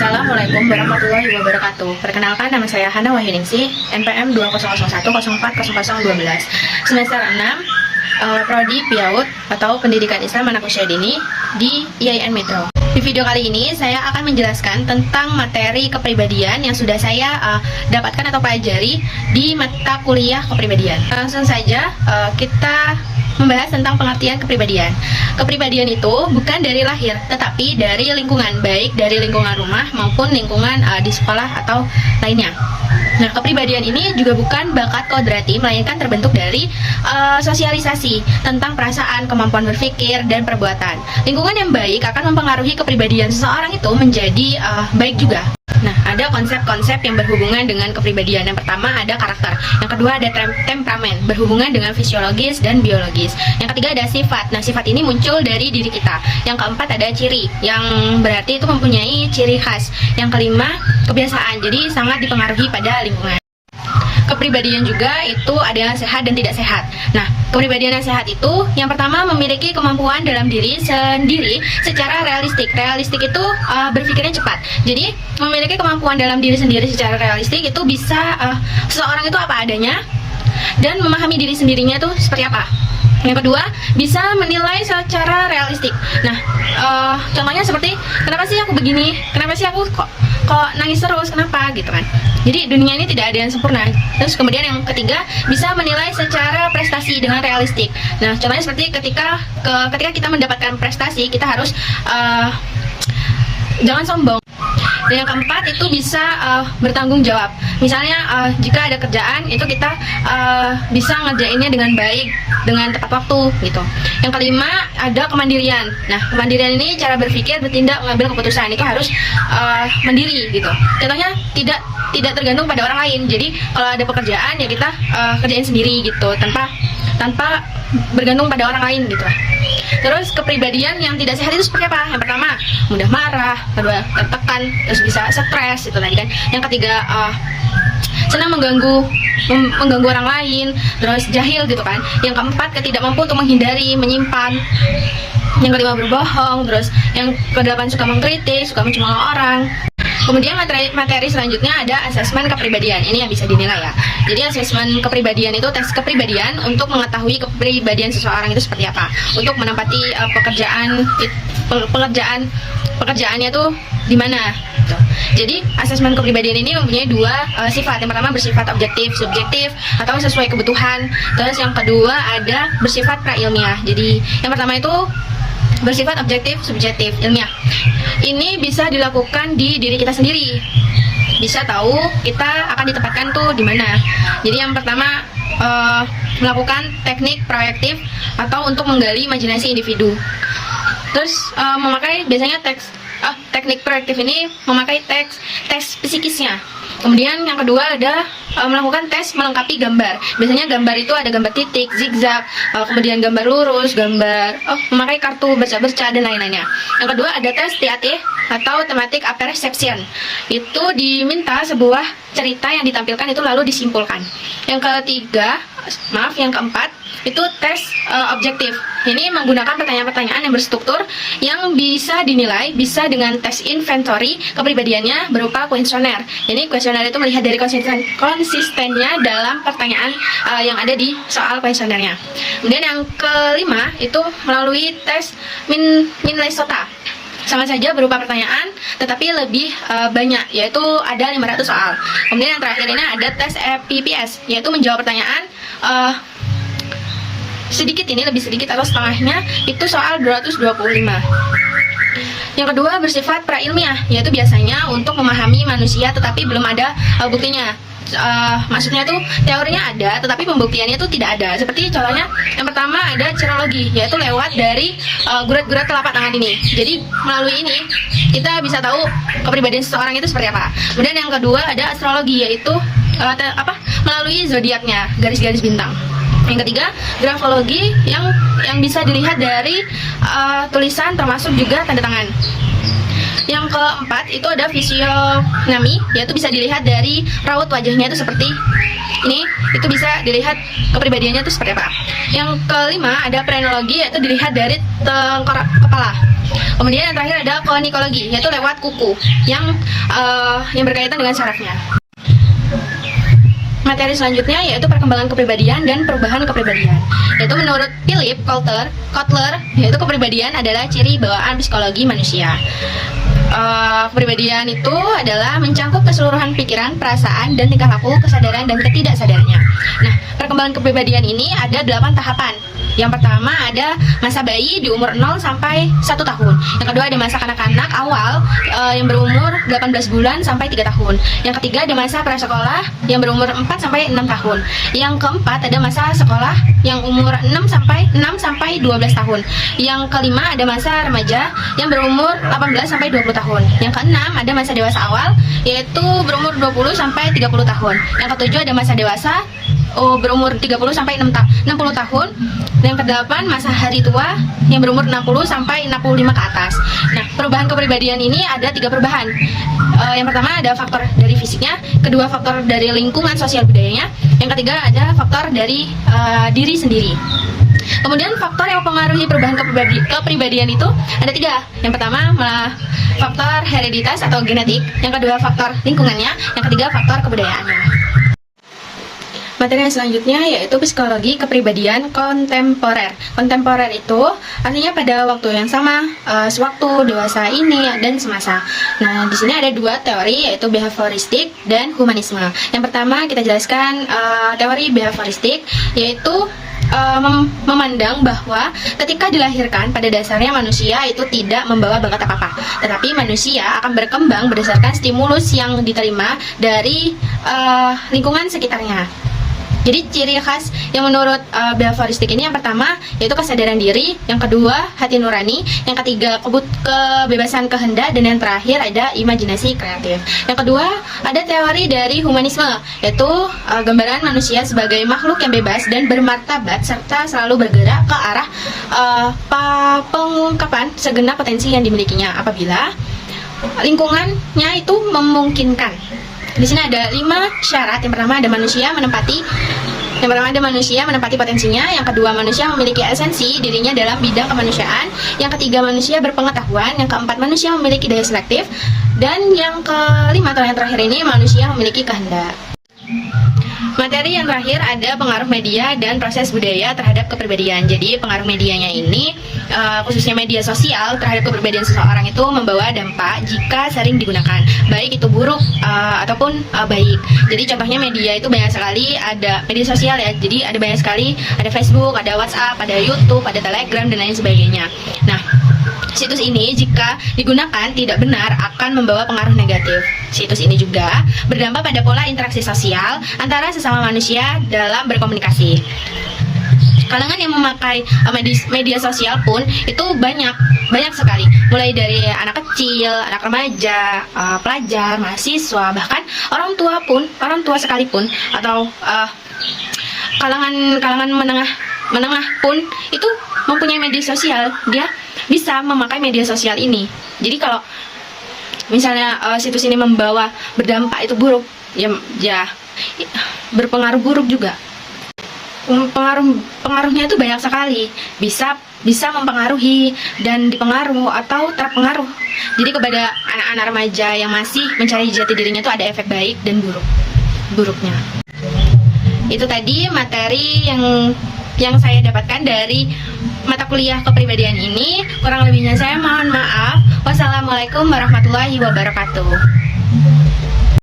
Assalamualaikum warahmatullahi wabarakatuh. Perkenalkan, nama saya Hana Wahyuningsih, NPM 2001040012, semester 6, Prodi PIAUD atau Pendidikan Islam Anak Usia Dini di IAIN Metro. Di video kali ini saya akan menjelaskan tentang materi kepribadian yang sudah saya dapatkan atau pelajari di mata kuliah kepribadian. Langsung saja kita membahas tentang pengertian kepribadian. Kepribadian itu bukan dari lahir, tetapi dari lingkungan, baik dari lingkungan rumah maupun lingkungan di sekolah atau lainnya. Nah, kepribadian ini juga bukan bakat kodrati, melainkan terbentuk dari sosialisasi tentang perasaan, kemampuan berpikir, dan perbuatan. Lingkungan yang baik akan mempengaruhi kepribadian seseorang itu menjadi baik juga. Nah, ada konsep-konsep yang berhubungan dengan kepribadian. Yang pertama ada karakter, yang kedua ada temperamen, berhubungan dengan fisiologis dan biologis. Yang ketiga ada sifat. Nah, sifat ini muncul dari diri kita. Yang keempat ada ciri, yang berarti itu mempunyai ciri khas. Yang kelima kebiasaan, jadi sangat dipengaruhi pada lingkungan. Kepribadian juga itu ada yang sehat dan tidak sehat. Nah, kepribadian yang sehat itu yang pertama memiliki kemampuan dalam diri sendiri secara realistik. Realistik itu berpikirnya cepat. Jadi memiliki kemampuan dalam diri sendiri secara realistik itu bisa seseorang itu apa adanya dan memahami diri sendirinya itu seperti apa. Yang kedua, bisa menilai secara realistik. Nah, contohnya seperti, kenapa sih aku begini? Kenapa sih aku kok nangis terus? Kenapa? Gitu kan. Jadi dunia ini tidak ada yang sempurna. Terus kemudian yang ketiga, bisa menilai secara prestasi dengan realistik. Nah, contohnya seperti ketika kita mendapatkan prestasi, kita harus jangan sombong. Dan yang keempat itu bisa bertanggung jawab. Misalnya jika ada kerjaan itu kita bisa ngerjainnya dengan baik, dengan tepat waktu gitu. Yang kelima ada kemandirian. Nah, kemandirian ini cara berpikir, bertindak, mengambil keputusan itu harus mandiri gitu. Contohnya tidak tergantung pada orang lain. Jadi kalau ada pekerjaan ya kita kerjain sendiri gitu, tanpa bergantung pada orang lain gitu. Terus kepribadian yang tidak sehat itu seperti apa? Yang pertama, mudah marah, kedua tertekan, terus bisa stres itu tadi kan. Yang ketiga, senang mengganggu orang lain, terus jahil gitu kan. Yang keempat, ketidakmampu untuk menghindari, menyimpan. Yang kelima, berbohong. Terus yang kedelapan, suka mengkritik, suka mencemooh orang. Kemudian materi selanjutnya ada asesmen kepribadian. Ini yang bisa dinilai ya. Jadi asesmen kepribadian itu tes kepribadian untuk mengetahui kepribadian seseorang itu seperti apa. Untuk menempati pekerjaannya tuh di mana. Gitu. Jadi asesmen kepribadian ini mempunyai dua sifat. Yang pertama bersifat objektif, subjektif atau sesuai kebutuhan. Terus yang kedua ada bersifat prailmiah. Jadi yang pertama itu bersifat objektif, subjektif, ilmiah. Ini bisa dilakukan di diri kita sendiri. Bisa tahu kita akan ditempatkan tuh di mana. Jadi yang pertama melakukan teknik proyektif atau untuk menggali imajinasi individu. Terus memakai biasanya teknik proyektif ini memakai tes psikisnya. Kemudian yang kedua ada melakukan tes melengkapi gambar. Biasanya gambar itu ada gambar titik, zigzag, kemudian gambar lurus, memakai kartu berca-berca dan lain-lainnya. Yang kedua ada tes TAT atau thematic apperception. Itu diminta sebuah cerita yang ditampilkan itu lalu disimpulkan. Yang keempat itu tes objektif. Ini menggunakan pertanyaan-pertanyaan yang berstruktur yang bisa dinilai, bisa dengan tes inventory kepribadiannya berupa kuesioner. Ini kuesioner itu melihat dari konsistennya dalam pertanyaan yang ada di soal kuesionernya. Kemudian yang kelima itu melalui tes Minnesota. Sama saja berupa pertanyaan, tetapi lebih banyak, yaitu ada 500 soal. Kemudian yang terakhir ini ada tes EPPS, yaitu menjawab pertanyaan lebih sedikit atau setengahnya itu soal 225. Yang kedua bersifat prailmiah, yaitu biasanya untuk memahami manusia tetapi belum ada buktinya. Maksudnya tuh teorinya ada tetapi pembuktiannya tuh tidak ada. Seperti contohnya yang pertama ada cirologi, yaitu lewat dari gurat-gurat telapak tangan ini. Jadi melalui ini kita bisa tahu kepribadian seseorang itu seperti apa. Kemudian yang kedua ada astrologi, yaitu melalui zodiaknya, garis-garis bintang. Yang ketiga, grafologi yang bisa dilihat dari tulisan termasuk juga tanda tangan. Yang keempat itu ada fisionomi, yaitu bisa dilihat dari raut wajahnya itu seperti ini, itu bisa dilihat kepribadiannya itu seperti apa. Yang kelima ada frenologi, yaitu dilihat dari tengkorak kepala. Kemudian yang terakhir ada klinikologi, yaitu lewat kuku yang berkaitan dengan sarafnya. Materi selanjutnya yaitu perkembangan kepribadian dan perubahan kepribadian. Yaitu menurut Philip Kotler, yaitu kepribadian adalah ciri bawaan psikologi manusia. Kepribadian itu adalah mencangkup keseluruhan pikiran, perasaan, dan tingkah laku, kesadaran, dan ketidaksadarannya. Nah, perkembangan kepribadian ini ada 8 tahapan. Yang pertama ada masa bayi di umur 0 sampai 1 tahun. Yang kedua ada masa kanak-kanak awal yang berumur 18 bulan sampai 3 tahun. Yang ketiga ada masa prasekolah yang berumur 4 sampai 6 tahun. Yang keempat ada masa sekolah yang umur 6 sampai 12 tahun. Yang kelima ada masa remaja yang berumur 18 sampai 20 tahun. Yang keenam ada masa dewasa awal yaitu berumur 20 sampai 30 tahun. Yang ketujuh ada masa dewasa berumur 30 sampai 60 tahun. Dan yang kedelapan masa hari tua yang berumur 60 sampai 65 ke atas. Nah, perubahan kepribadian ini ada 3 perubahan. Yang pertama ada faktor dari fisiknya, kedua faktor dari lingkungan sosial budayanya, yang ketiga ada faktor dari diri sendiri. Kemudian faktor yang mempengaruhi perubahan kepribadian itu ada 3. Yang pertama faktor hereditas atau genetik, yang kedua faktor lingkungannya, yang ketiga faktor kebudayaannya. Materi yang selanjutnya yaitu psikologi kepribadian kontemporer. Kontemporer itu artinya pada waktu yang sama, sewaktu, dewasa ini, dan semasa. Nah, di sini ada 2 teori yaitu behavioristik dan humanisme. Yang pertama kita jelaskan teori behavioristik yaitu memandang bahwa ketika dilahirkan pada dasarnya manusia itu tidak membawa bakat apa-apa, tetapi manusia akan berkembang berdasarkan stimulus yang diterima dari lingkungan sekitarnya. Jadi ciri khas yang menurut behavioristik ini yang pertama yaitu kesadaran diri, yang kedua hati nurani, yang ketiga kebebasan kehendak, dan yang terakhir ada imajinasi kreatif. Yang kedua ada teori dari humanisme yaitu gambaran manusia sebagai makhluk yang bebas dan bermartabat serta selalu bergerak ke arah pengungkapan segenap potensi yang dimilikinya apabila lingkungannya itu memungkinkan. Di sini ada 5 syarat. Yang pertama ada manusia menempati potensinya. Yang kedua manusia memiliki esensi dirinya dalam bidang kemanusiaan. Yang ketiga manusia berpengetahuan. Yang keempat manusia memiliki daya selektif. Dan yang kelima atau yang terakhir ini manusia memiliki kehendak. Materi yang terakhir ada pengaruh media dan proses budaya terhadap kepribadian. Jadi pengaruh medianya ini khususnya media sosial terhadap kepribadian seseorang itu membawa dampak jika sering digunakan, baik itu buruk ataupun baik. Jadi contohnya media itu banyak sekali, ada media sosial ya. Jadi ada banyak sekali, ada Facebook, ada WhatsApp, ada YouTube, ada Telegram, dan lain sebagainya. Nah, situs ini jika digunakan tidak benar akan membawa pengaruh negatif. Situs ini juga berdampak pada pola interaksi sosial antara sesama manusia dalam berkomunikasi. Kalangan yang memakai media sosial pun itu banyak sekali, mulai dari anak kecil, anak remaja, pelajar, mahasiswa, bahkan orang tua sekalipun, atau kalangan menengah pun itu mempunyai media sosial. Dia bisa memakai media sosial ini. Jadi kalau misalnya situs ini membawa berdampak itu buruk, ya berpengaruh buruk juga. Pengaruhnya itu banyak sekali, bisa mempengaruhi dan dipengaruh atau terpengaruh. Jadi kepada anak-anak remaja yang masih mencari jati dirinya itu ada efek baik dan buruknya. Itu tadi materi yang saya dapatkan dari mata kuliah kepribadian ini. Kurang lebihnya saya mohon maaf. Wassalamualaikum warahmatullahi wabarakatuh.